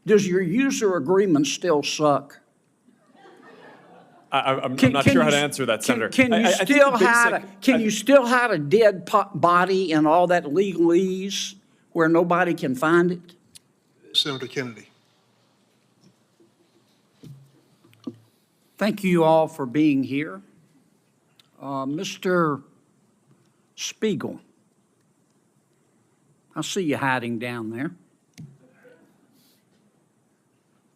Does your user agreement still suck? I'm not sure how to answer that, Senator. Can you still hide a dead body in all that legalese where nobody can find it? Senator Kennedy. Thank you all for being here. Mr. Spiegel, I see you hiding down there.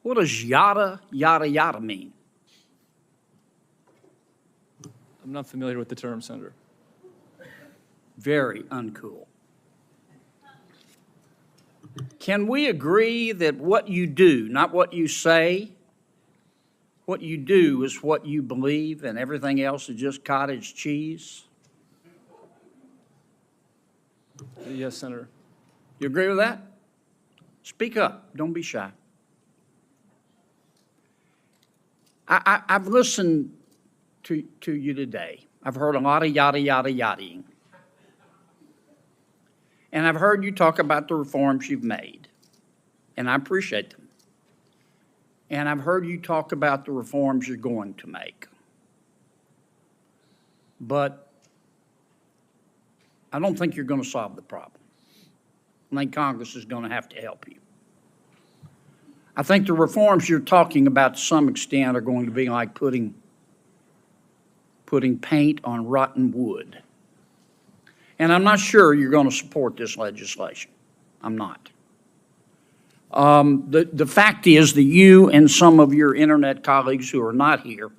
What does yada, yada, yada mean? I'm not familiar with the term, Senator. Very uncool. Can we agree that what you do, not what you say, what you do is what you believe and everything else is just cottage cheese? Yes, Senator. You agree with that? Speak up. Don't be shy. I've listened to you today. I've heard a lot of yada, yada, yadaing. And I've heard you talk about the reforms you've made, and I appreciate them. And I've heard you talk about the reforms you're going to make. But I don't think you're going to solve the problem. I think Congress is going to have to help you. I think the reforms you're talking about to some extent are going to be like putting paint on rotten wood. And I'm not sure you're going to support this legislation. I'm not. The fact is that you and some of your internet colleagues who are not here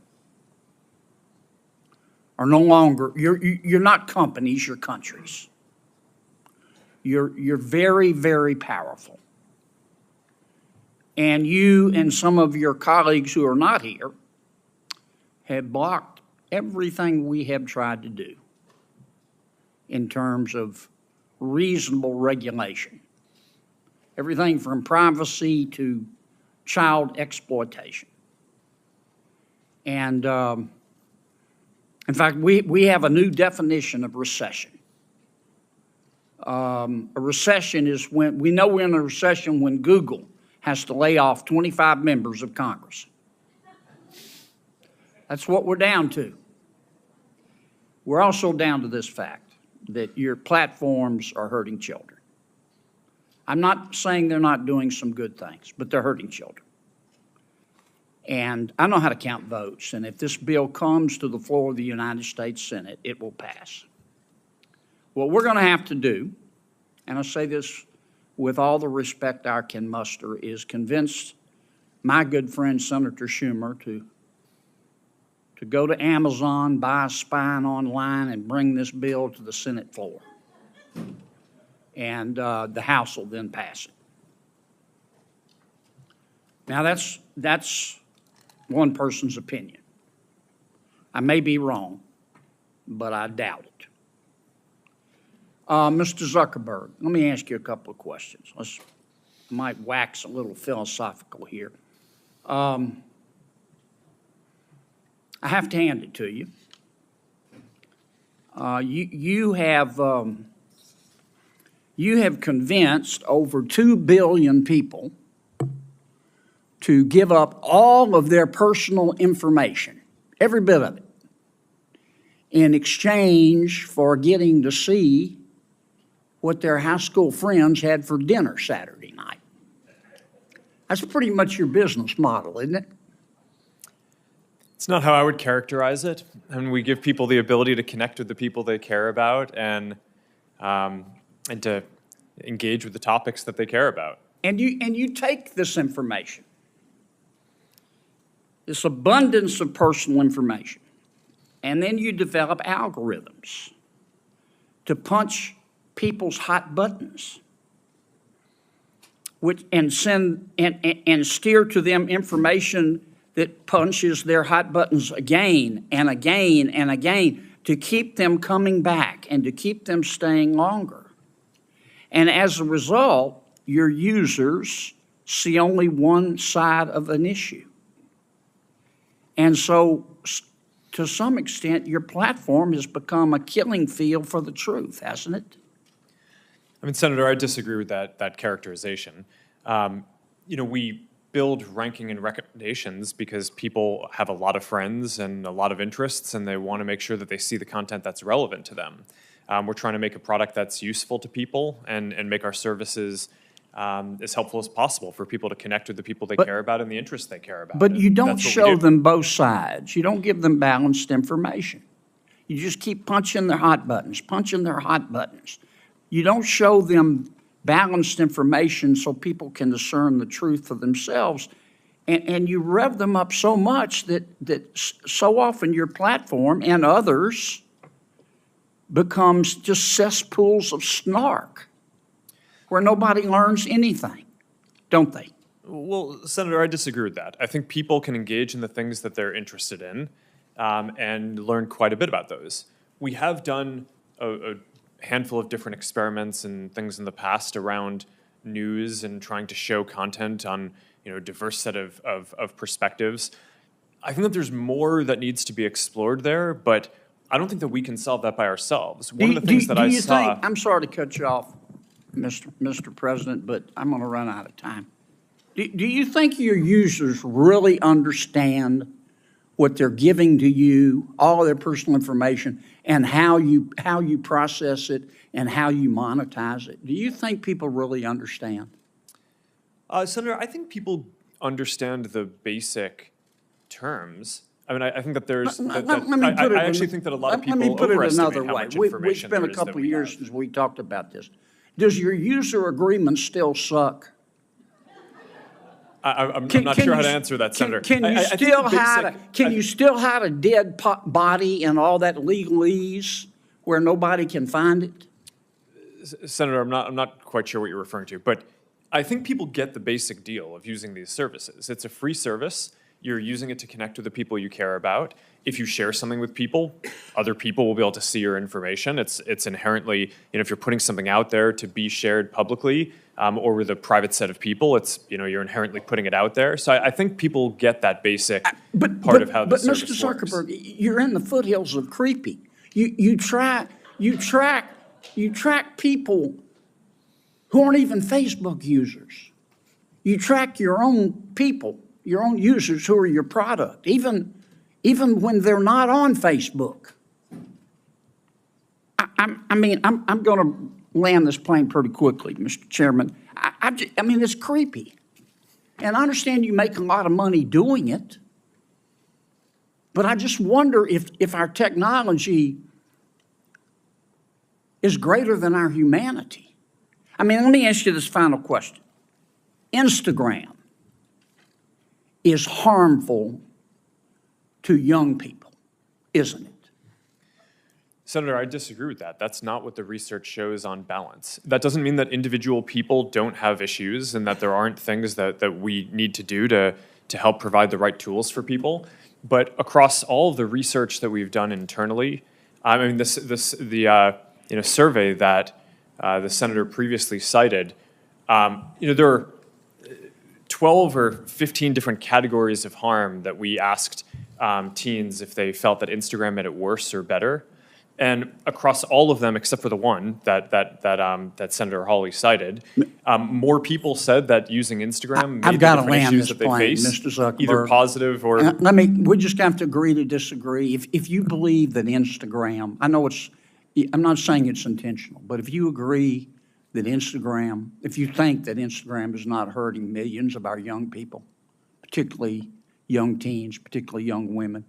are no longer, you're not companies, you're countries. You're very, very powerful. And you and some of your colleagues who are not here have blocked everything we have tried to do in terms of reasonable regulation. Everything from privacy to child exploitation. And in fact, we have a new definition of recession. A recession is when, we know we're in a recession when Google has to lay off 25 members of Congress. That's what we're down to. We're also down to this fact that your platforms are hurting children. I'm not saying they're not doing some good things, but they're hurting children. And I know how to count votes, and if this bill comes to the floor of the United States Senate, it will pass. What we're going to have to do, and I say this with all the respect I can muster, is convince my good friend Senator Schumer to go to Amazon, buy a spine online, and bring this bill to the Senate floor. And the House will then pass it. Now, that's one person's opinion. I may be wrong, but I doubt it. Mr. Zuckerberg, let me ask you a couple of questions. Might wax a little philosophical here. I have to hand it to you. You have convinced over 2 billion people to give up all of their personal information, every bit of it, in exchange for getting to see what their high school friends had for dinner Saturday night. That's pretty much your business model, isn't it? It's not how I would characterize it. I mean, we give people the ability to connect with the people they care about and to engage with the topics that they care about. And you take this information, this abundance of personal information, and then you develop algorithms to punch people's hot buttons, and send and steer to them information that punches their hot buttons again and again and again to keep them coming back and to keep them staying longer. And as a result, your users see only one side of an issue. And so, to some extent, your platform has become a killing field for the truth, hasn't it? I mean, Senator, I disagree with that characterization. we build ranking and recommendations because people have a lot of friends and a lot of interests, and they want to make sure that they see the content that's relevant to them. We're trying to make a product that's useful to people and make our services as helpful as possible for people to connect with the people they care about and the interests they care about. But you And don't that's what we show do. them both sides. You don't give them balanced information. You just keep punching their hot buttons, punching their hot buttons. You don't show them balanced information so people can discern the truth for themselves. And you rev them up so much that so often your platform and others becomes just cesspools of snark where nobody learns anything, don't they? Well, Senator, I disagree with that. I think people can engage in the things that they're interested in and learn quite a bit about those. We have done a handful of different experiments and things in the past around news and trying to show content on a diverse set of perspectives. I think that there's more that needs to be explored there, but I don't think that we can solve that by ourselves. One of the things that I saw. I'm sorry to cut you off, Mr. President, but I'm going to run out of time. Do you think your users really understand what they're giving to you, all of their personal information, and how you process it and how you monetize it? Do you think people really understand? Senator, I think people understand the basic terms. I mean, I think that there's. I actually think that a lot of people overestimate how much information We've spent there a is that couple of we years have. since we talked about this. Does your user agreement still suck? I'm not sure how to answer that, Senator. Can you still hide a dead body and all that legalese where nobody can find it? Senator, I'm not quite sure what you're referring to, but I think people get the basic deal of using these services. It's a free service. You're using it to connect with the people you care about. If you share something with people, other people will be able to see your information. It's inherently, if you're putting something out there to be shared publicly or with a private set of people, it's, you're inherently putting it out there. So I think people get that basic part of how the service works. But Mr. Zuckerberg, you're in the foothills of creepy. You track people who aren't even Facebook users. You track your own people, your own users who are your product, even when they're not on Facebook. I'm going to land this plane pretty quickly, Mr. Chairman. I mean, it's creepy. And I understand you make a lot of money doing it, but I just wonder if our technology is greater than our humanity. I mean, let me ask you this final question. Instagram is harmful to young people, isn't it? Senator, I disagree with that. That's not what the research shows on balance. That doesn't mean that individual people don't have issues and that there aren't things that we need to do to help provide the right tools for people. But across all of the research that we've done internally, I mean, the survey that the senator previously cited, there are 12 or 15 different categories of harm that we asked teens if they felt that Instagram made it worse or better. And across all of them, except for the one that Senator Hawley cited, more people said that using Instagram made the different issues that they face, Mr. Zuckerberg. either positive or. We just have to agree to disagree. If you believe that Instagram, I'm not saying it's intentional, but if you agree that if you think that Instagram is not hurting millions of our young people, particularly young teens, particularly young women,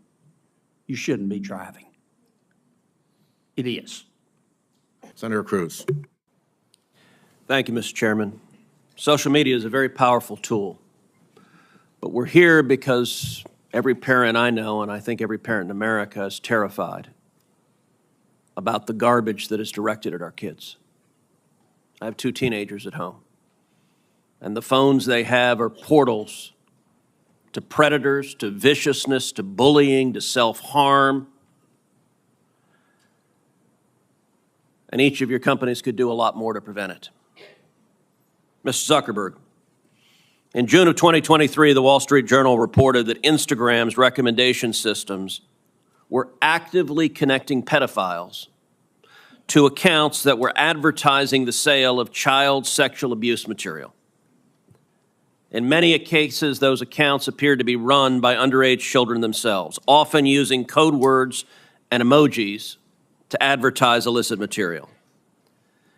you shouldn't be driving. It is. Senator Cruz. Thank you, Mr. Chairman. Social media is a very powerful tool, but we're here because every parent I know, and I think every parent in America, is terrified about the garbage that is directed at our kids. I have 2 teenagers at home, and the phones they have are portals to predators, to viciousness, to bullying, to self-harm. And each of your companies could do a lot more to prevent it. Mr. Zuckerberg, in June of 2023, the Wall Street Journal reported that Instagram's recommendation systems were actively connecting pedophiles to accounts that were advertising the sale of child sexual abuse material. In many cases, those accounts appeared to be run by underage children themselves, often using code words and emojis to advertise illicit material.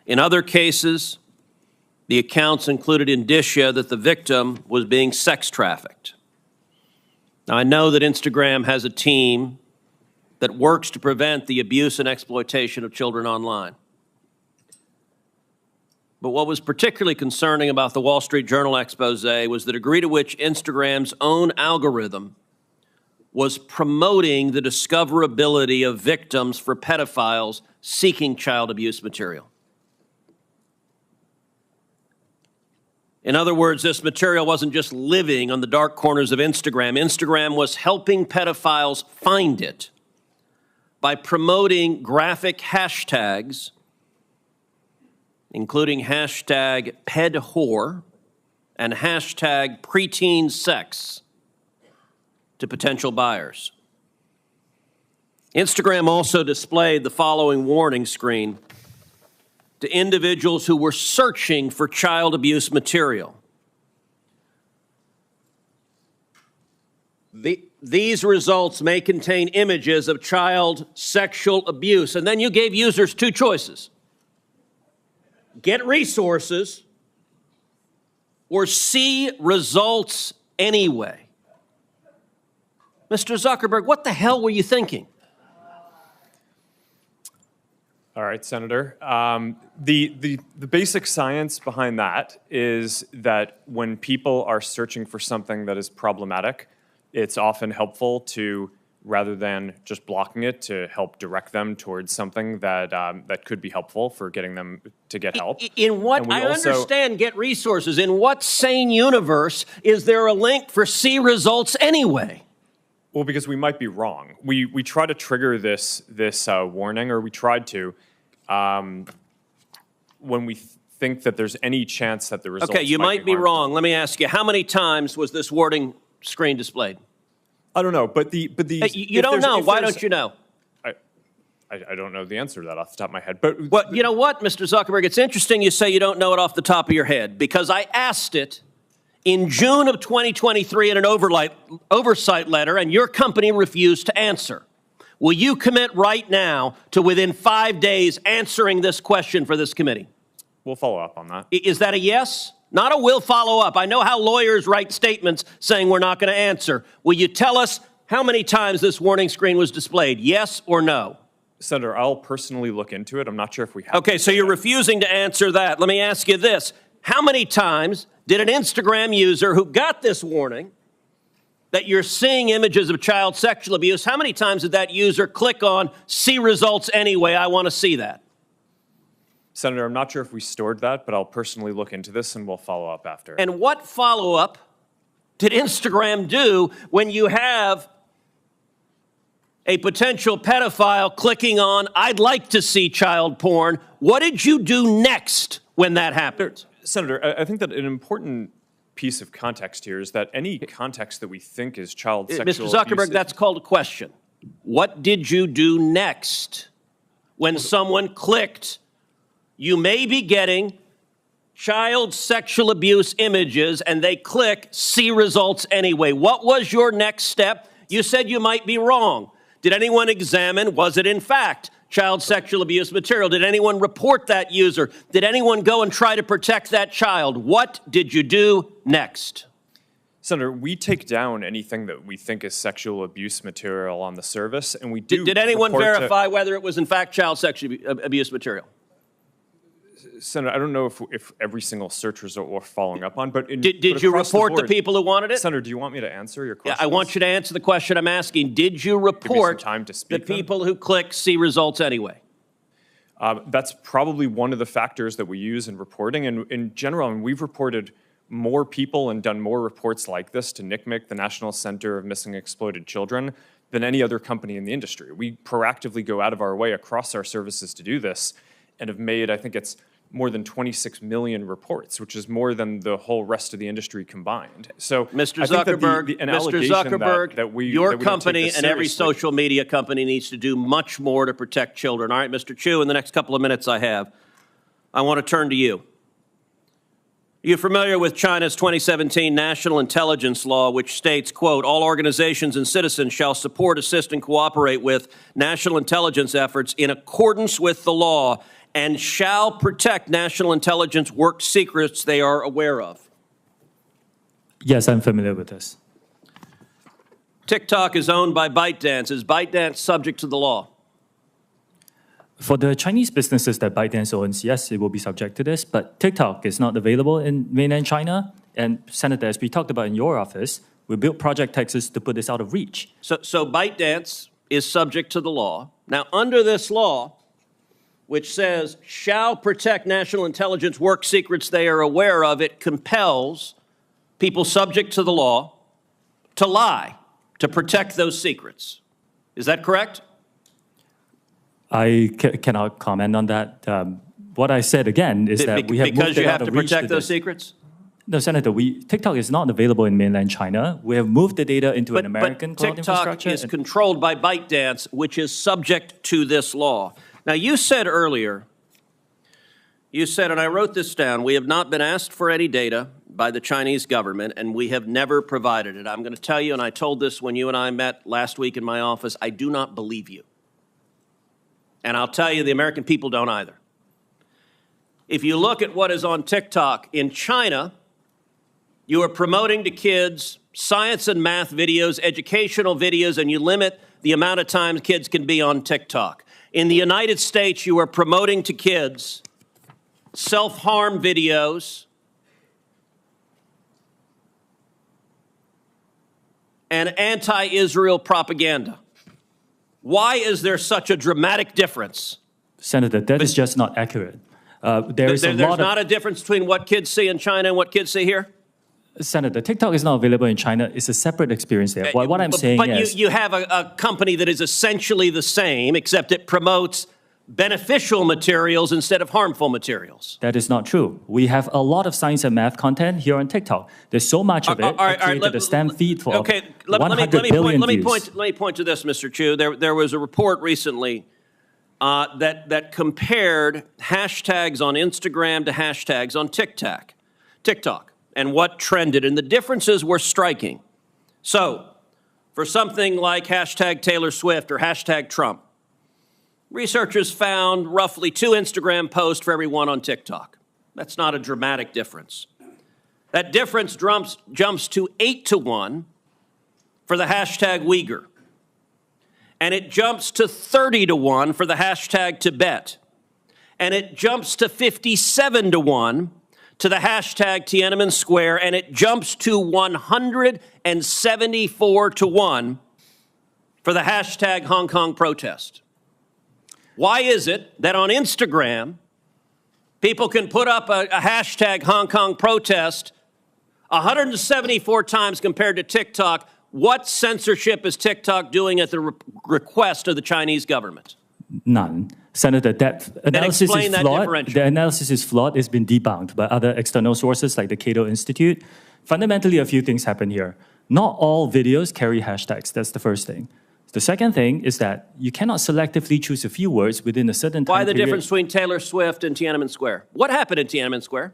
In other cases, the accounts included indicia that the victim was being sex trafficked. Now, I know that Instagram has a team that works to prevent the abuse and exploitation of children online. But what was particularly concerning about the Wall Street Journal expose was the degree to which Instagram's own algorithm was promoting the discoverability of victims for pedophiles seeking child abuse material. In other words, this material wasn't just living on the dark corners of Instagram. Instagram was helping pedophiles find it by promoting graphic hashtags, including hashtag pedwhore and hashtag preteen sex, to potential buyers. Instagram also displayed the following warning screen to individuals who were searching for child abuse material. These results may contain images of child sexual abuse. And then you gave users two choices: get resources or see results anyway. Mr. Zuckerberg, what the hell were you thinking? All right, Senator. The basic science behind that is that when people are searching for something that is problematic, it's often helpful to, rather than just blocking it, to help direct them towards something that that could be helpful for getting them to get help. In what, I understand get resources. In what sane universe is there a link for see results anyway? Well, because we might be wrong. We try to trigger this warning, or we tried to, when we think that there's any chance that the results Okay, you might be harmful. wrong. Let me ask you, how many times was this warning screen displayed? I don't know, but the You don't know. Why don't you know? I don't know the answer to that off the top of my head. But Well, you know what, Mr. Zuckerberg? It's interesting you say you don't know it off the top of your head, because I asked it in June of 2023 in an oversight letter, and your company refused to answer. Will you commit right now to, within 5 days, answering this question for this committee? we'll follow up on that. Is that a yes? Not a will follow up. I know how lawyers write statements saying we're not going to answer. Will you tell us how many times this warning screen was displayed? Yes or no? Senator, I'll personally look into it. I'm not sure if we have. Okay, so you're refusing to answer that. Let me ask you this. How many times did an Instagram user who got this warning that you're seeing images of child sexual abuse, how many times did that user click on see results anyway? I want to see that. Senator, I'm not sure if we stored that, but I'll personally look into this and we'll follow up after. And what follow-up did Instagram do when you have a potential pedophile clicking on, I'd like to see child porn? What did you do next when that happened? Senator, I think that an important piece of context here is that any context that we think is child sexual Mr. Zuckerberg, abuse, that's called a question. What did you do next when someone clicked, you may be getting child sexual abuse images, and they click see results anyway? What was your next step? You said you might be wrong. Did anyone examine, was it in fact child sexual abuse material? Did anyone report that user? Did anyone go and try to protect that child? What did you do next? Senator, we take down anything that we think is sexual abuse material on the service, and we do. Did anyone report verify whether it was in fact child sexual abuse material? Senator, I don't know if every single search result we're following up on, but Did you report the people who wanted it? Senator, do you want me to answer your question? Yeah, I want you to answer the question I'm asking. Did you report time to the speak, then? people who click see results anyway? That's probably one of the factors that we use in reporting. And in general, and we've reported more people and done more reports like this to NCMEC, the National Center of Missing and Exploited Children, than any other company in the industry. We proactively go out of our way across our services to do this and have made, I think it's more than 26 million reports, which is more than the whole rest of the industry combined. So, Mr. I think that Zuckerberg, an Mr. allegation Zuckerberg, that we your that we don't take company this and every seriously- social media company needs to do much more to protect children. All right, Mr. Chu, in the next couple of minutes I have, I want to turn to you. You're familiar with China's 2017 National Intelligence Law, which states, quote, all organizations and citizens shall support, assist, and cooperate with national intelligence efforts in accordance with the law and shall protect national intelligence work secrets they are aware of. Yes, I'm familiar with this. TikTok is owned by ByteDance. Is ByteDance subject to the law? For the Chinese businesses that ByteDance owns, yes, it will be subject to this, but TikTok is not available in mainland China. And Senator, as we talked about in your office, we built Project Texas to put this out of reach. So ByteDance is subject to the law. Now, under this law, which says shall protect national intelligence work secrets they are aware of, it compels people subject to the law to lie to protect those secrets. Is that correct? I cannot comment on that. What I said again is that we have because moved you it have out to of reach protect those this. secrets? No, Senator, TikTok is not available in mainland China. We have moved the data into an American but cloud TikTok infrastructure. is controlled by ByteDance, which is subject to this law. Now, you said earlier, and I wrote this down, we have not been asked for any data by the Chinese government, and we have never provided it. I'm going to tell you, and I told this when you and I met last week in my office, I do not believe you. And I'll tell you, the American people don't either. If you look at what is on TikTok in China, you are promoting to kids science and math videos, educational videos, and you limit the amount of time kids can be on TikTok. In the United States, you are promoting to kids self-harm videos and anti-Israel propaganda. Why is there such a dramatic difference? Senator, that is just not accurate. There's not a difference between what kids see in China and what kids see here? Senator, TikTok is not available in China. It's a separate experience there. What I'm saying is... But you have a company that is essentially the same, except it promotes beneficial materials instead of harmful materials. That is not true. We have a lot of science and math content here on TikTok. There's so much of it. I created a STEM feed for 100 billion views. Let me point to this, Mr. Chu. There was a report recently that compared hashtags on Instagram to hashtags on TikTok, and what trended, and the differences were striking. So, for something like hashtag Taylor Swift or hashtag Trump, researchers found roughly 2 Instagram posts for every one on TikTok. That's not a dramatic difference. That difference jumps to 8 to 1 for the hashtag Uyghur. And it jumps to 30 to 1 for the hashtag Tibet. And it jumps to 57 to 1 to the hashtag Tiananmen Square. And it jumps to 174 to 1 for the hashtag Hong Kong protest. Why is it that on Instagram, people can put up a hashtag Hong Kong protest 174 times compared to TikTok? What censorship is TikTok doing at the request of the Chinese government? None. Senator, that analysis is flawed. The analysis is flawed. It's been debunked by other external sources like the Cato Institute. Fundamentally, a few things happen here. Not all videos carry hashtags. That's the first thing. The second thing is that you cannot selectively choose a few words within a certain time period. Why the difference between Taylor Swift and Tiananmen Square? What happened in Tiananmen Square?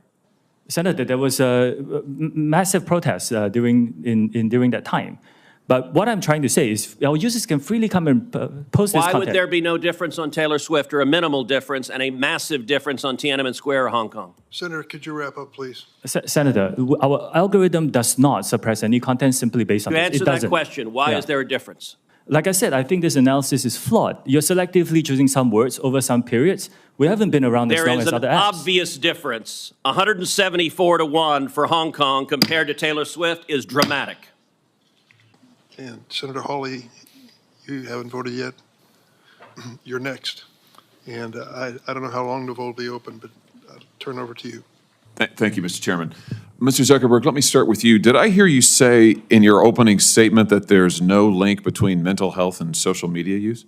Senator, there was a massive protest during that time. But what I'm trying to say is our users can freely come and post this content. Why would there be no difference on Taylor Swift, or a minimal difference, and a massive difference on Tiananmen Square or Hong Kong? Senator, could you wrap up, please? Senator, our algorithm does not suppress any content simply based on this. To answer that question, why is there a difference? Like I said, I think this analysis is flawed. You're selectively choosing some words over some periods. We haven't been around as long as other apps. There is an obvious difference. 174 to 1 for Hong Kong compared to Taylor Swift is dramatic. And Senator Hawley, you haven't voted yet. You're next. And I don't know how long the vote will be open, but I'll turn over to you. Thank you, Mr. Chairman. Mr. Zuckerberg, let me start with you. Did I hear you say in your opening statement that there's no link between mental health and social media use?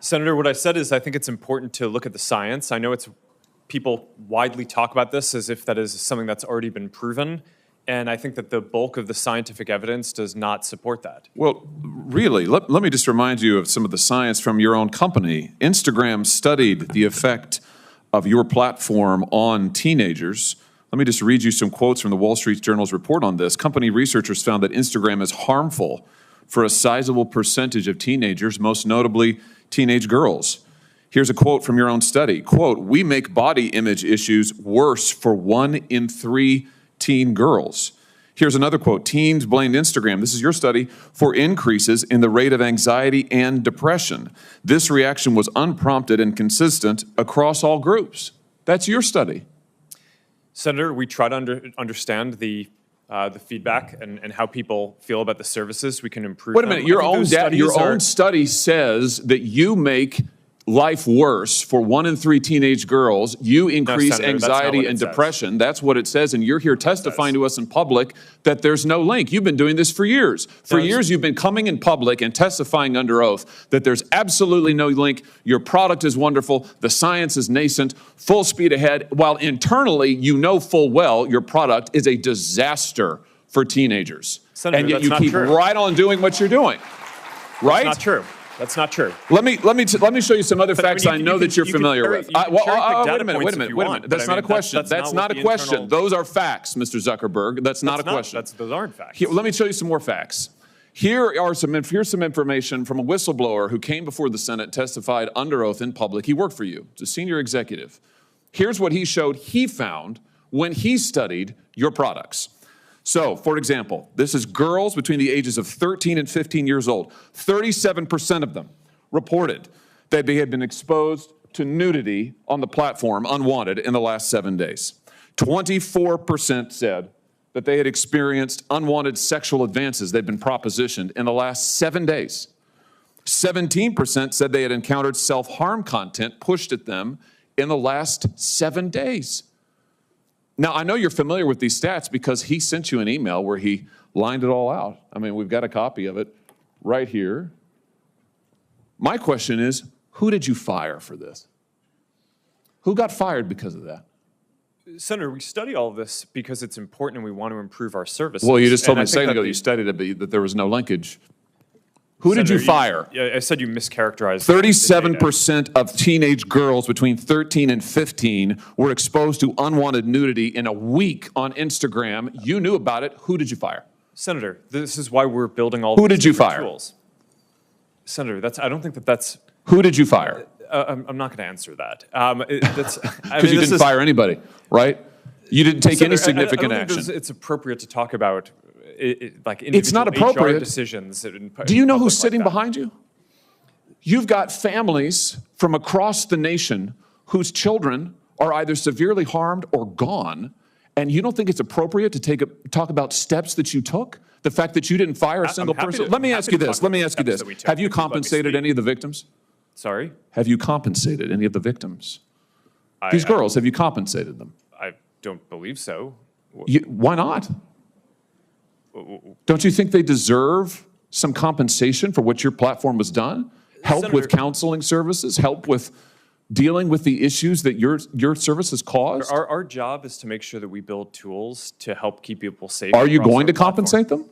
Senator, what I said is I think it's important to look at the science. I know people widely talk about this as if that is something that's already been proven. And I think that the bulk of the scientific evidence does not support that. Well, really, let me just remind you of some of the science from your own company. Instagram studied the effect of your platform on teenagers. Let me just read you some quotes from the Wall Street Journal's report on this. Company researchers found that Instagram is harmful for a sizable percentage of teenagers, most notably teenage girls. Here's a quote from your own study. Quote, "We make body image issues worse for 1 in 3 teen girls." Here's another quote. "Teens blamed Instagram," this is your study, "for increases in the rate of anxiety and depression. This reaction was unprompted and consistent across all groups." That's your study. Senator, we try to understand the feedback and how people feel about the services. We can improve. Wait a minute, your own study says that you make life worse for 1 in 3 teenage girls. You increase anxiety and depression. That's what it says, and you're here testifying to us in public that there's no link. You've been doing this for years. For years, you've been coming in public and testifying under oath that there's absolutely no link. Your product is wonderful. The science is nascent, full speed ahead, while internally, you know full well your product is a disaster for teenagers. Senator, and yet that's you not keep true. right on doing what you're doing. Right? That's not true. That's not true. Let me show you some other facts I know that you're familiar with. Wait a minute. That's not a question. That's not a question. Those are facts, Mr. Zuckerberg. That's not a question. Those aren't facts. Let me show you some more facts. Here's some information from a whistleblower who came before the Senate, testified under oath in public. He worked for you. It's a senior executive. Here's what he showed he found when he studied your products. So, for example, this is girls between the ages of 13 and 15 years old. 37% of them reported that they had been exposed to nudity on the platform unwanted in the last 7 days. 24% said that they had experienced unwanted sexual advances, they'd been propositioned in the last 7 days. 17% said they had encountered self-harm content pushed at them in the last 7 days. Now, I know you're familiar with these stats because he sent you an email where he lined it all out. I mean, we've got a copy of it right here. My question is, who did you fire for this? Who got fired because of that? Senator, we study all of this because it's important and we want to improve our services. Well, you just told me a second ago you studied it, that there was no linkage. Who did you fire? I said you mischaracterized. 37% of teenage girls between 13 and 15 were exposed to unwanted nudity in a week on Instagram. You knew about it. Who did you fire? Senator, this is why we're building all Who these did you different fire? tools. Senator, I don't think that's. Who did you fire? I'm not going to answer that. Because you didn't fire anybody, right? You didn't take any significant I don't think action. it's appropriate to talk about like It's not individual appropriate. HR decisions. Do you know who's sitting behind you? You've got families from across the nation whose children are either severely harmed or gone, and you don't think it's appropriate to talk about steps that you took? The fact that you didn't fire a single person? Let me ask you this. Have you compensated any of the victims? Sorry? Have you compensated any of the victims? These girls, have you compensated them? I don't believe so. Why not? Don't you think they deserve some compensation for what your platform has done? Help Senator, with counseling services, help with dealing with the issues that your services caused? Our job is to make sure that we build tools to help keep people safe. Are you across going our to compensate platform. them?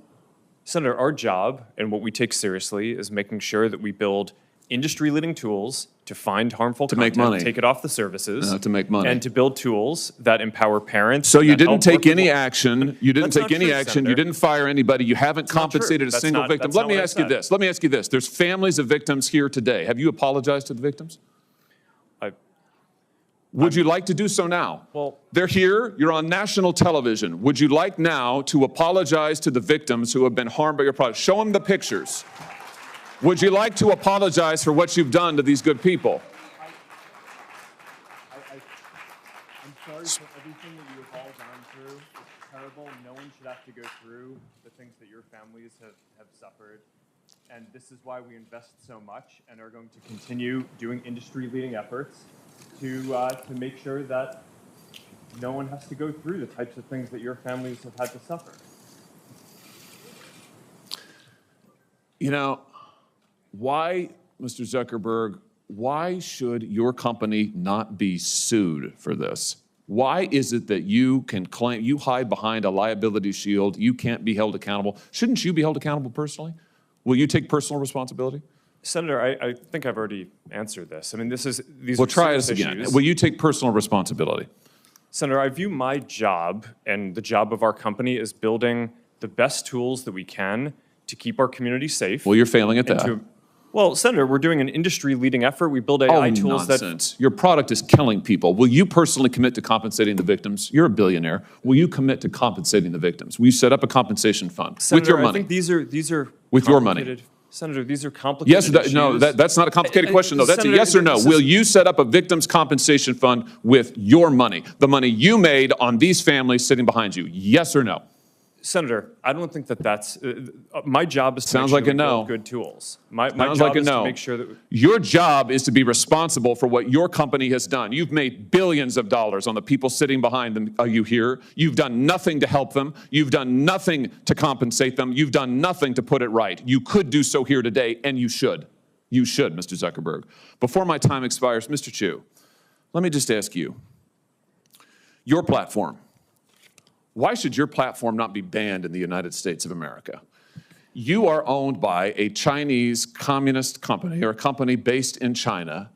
Senator, our job and what we take seriously is making sure that we build industry-leading tools to find harmful To content, make money. take it off the services, To make money. and to build tools that empower parents. So you that didn't help take working any people. action, you didn't That's take not any true, action, Senator. you didn't fire anybody, you haven't not true. compensated a That's single not- victim. that's Let not me what I ask you said. this, let me ask you this. There's families of victims here today. Have you apologized to the victims? Would you like to do so now? Well- They're here, you're on national television. Would you like now to apologize to the victims who have been harmed by your product? Show them the pictures. Would you like to apologize for what you've done to these good people? I'm sorry for everything that you have all gone through. It's terrible. No one should have to go through the things that your families have suffered. And this is why we invest so much and are going to continue doing industry-leading efforts to make sure that no one has to go through the types of things that your families have had to suffer. You know, why, Mr. Zuckerberg, why should your company not be sued for this? Why is it that you can claim, you hide behind a liability shield, you can't be held accountable? Shouldn't you be held accountable personally? Will you take personal responsibility? Senator, I think I've already answered this. I mean, these Well, are try serious us again. issues. Will you take personal responsibility? Senator, I view my job and the job of our company as building the best tools that we can to keep our community safe. Well, you're failing at and that. Well, Senator, we're doing an industry-leading effort. We build AI tools nonsense. Your product is killing people. Will you personally commit to compensating the victims? You're a billionaire. Will you commit to compensating the victims? Will you set up a compensation fund Senator, with your money? I think these are With your money. complicated- Senator, these are complicated Yes, no, issues. that's not a complicated question, though. That's a Senator, yes or no. this is- Will you set up a victims' compensation fund with your money, the money you made on these families sitting behind you? Yes or no? Senator, I don't think that's my job is to Sounds make like sure a we no. build good tools. My Sounds job like a is no. to make sure that Your job is to be responsible for what your company has done. You've made billions of dollars on the people sitting behind them. Are you here? You've done nothing to help them. You've done nothing to compensate them. You've done nothing to put it right. You could do so here today, and you should. You should, Mr. Zuckerberg. Before my time expires, Mr. Chu, let me just ask you, your platform, why should your platform not be banned in the United States of America? You are owned by a Chinese communist company or a company based in China.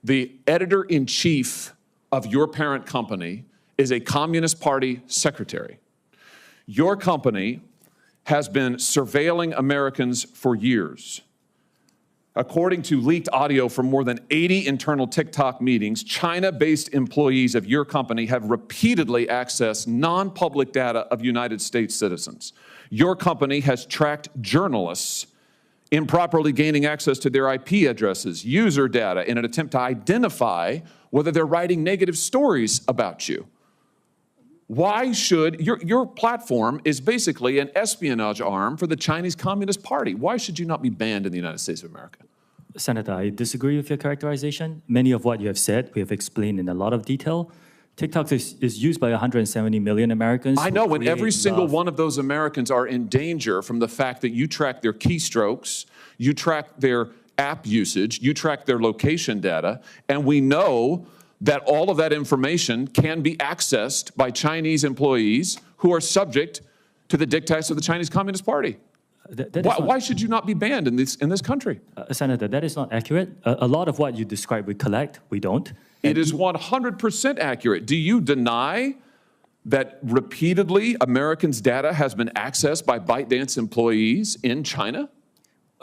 The editor-in-chief of your parent company is a Communist Party secretary. Your company has been surveilling Americans for years. According to leaked audio from more than 80 internal TikTok meetings, China-based employees of your company have repeatedly accessed non-public data of United States citizens. Your company has tracked journalists improperly gaining access to their IP addresses, user data, in an attempt to identify whether they're writing negative stories about you. Why should your platform is basically an espionage arm for the Chinese Communist Party? Why should you not be banned in the United States of America? Senator, I disagree with your characterization. Many of what you have said, we have explained in a lot of detail. TikTok is used by 170 million Americans. I know, and every single one of those Americans are in danger from the fact that you track their keystrokes, you track their app usage, you track their location data, and we know that all of that information can be accessed by Chinese employees who are subject to the dictates of the Chinese Communist Party. Why should you not be banned in this country? Senator, that is not accurate. A lot of what you describe we collect, we don't. It is 100% accurate. Do you deny that repeatedly Americans' data has been accessed by ByteDance employees in China?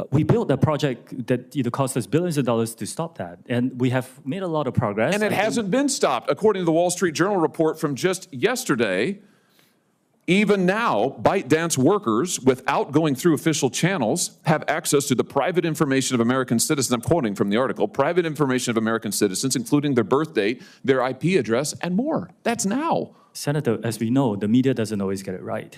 We built a project that cost us billions of dollars to stop that, and we have made a lot of progress. And it hasn't been stopped. According to the Wall Street Journal report from just yesterday, even now, ByteDance workers, without going through official channels, have access to the private information of American citizens. I'm quoting from the article, private information of American citizens, including their birth date, their IP address, and more. That's now. Senator, as we know, the media doesn't always get it right.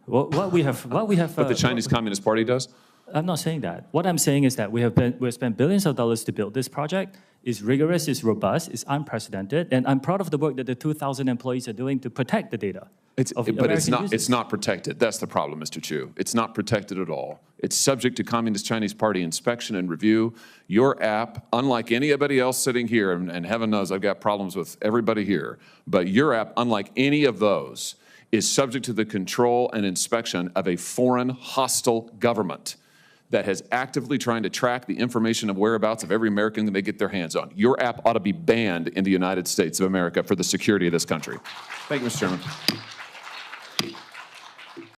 What we have. But the Chinese Communist Party does? I'm not saying that. What I'm saying is that we've spent billions of dollars to build this project. It's rigorous, it's robust, it's unprecedented, and I'm proud of the work that the 2,000 employees are doing to protect the data. But it's not protected. That's the problem, Mr. Chu. It's not protected at all. It's subject to Communist Chinese Party inspection and review. Your app, unlike anybody else sitting here, and heaven knows I've got problems with everybody here, but your app, unlike any of those, is subject to the control and inspection of a foreign hostile government that has actively trying to track the information of whereabouts of every American that they get their hands on. Your app ought to be banned in the United States of America for the security of this country. Thank you, Mr. Chairman.